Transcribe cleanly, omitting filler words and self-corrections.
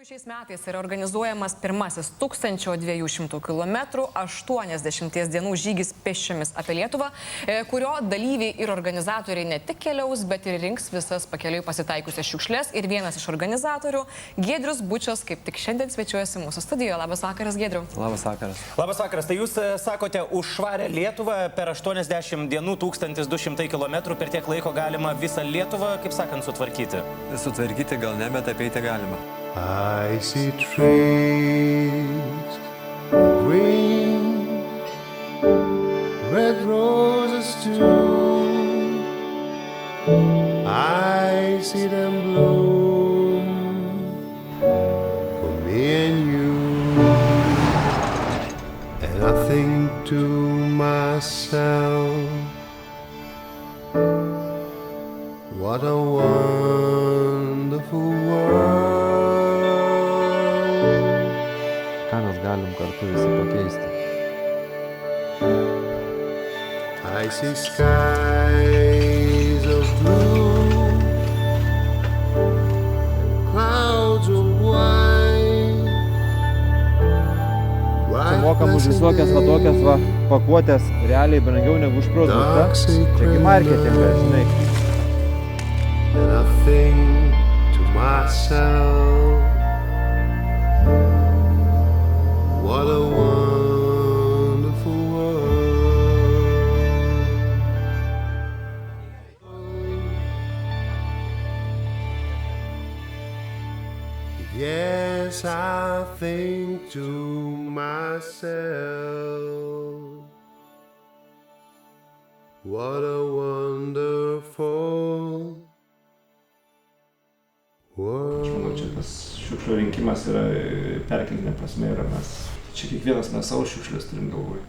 Šiais metais yra organizuojamas pirmasis 1200 km 80 dienų žygis pėsčiomis apie Lietuvą, kurio dalyviai ir organizatoriai ne tik keliaus, bet ir rinks visas pakeliui pasitaikusias šiukšles. Ir vienas iš organizatorių, Giedrius Bučas, kaip tik šiandien svečiuojasi mūsų studijoje. Labas vakaras, Giedriu. Labas vakaras. Labas vakaras. Tai jūs sakote, už švarę Lietuvą per 80 dienų 1200 km per tiek laiko galima visą Lietuvą, kaip sakant, sutvarkyti? Sutvarkyti gal ne, bet apeiti galima. I see trees green, red roses too. I see them bloom for me and you. And I think to myself, what a wonderful world. Ką mes galim kartu visi pakeisti? I see skies of blue, clouds of white. Čia mokam už visokias vadokias pakuotės realiai brangiau negu už produktą. Čiagi marketingas, žinai. And I think to myself, what a wonderful world. Yes, I think to myself, what a wonderful world. Aš manau, čia tas šiukšlių rinkimas yra perkeltinė prasme, mes čia kiekvienas mes savo šiukšlės turim galvoj.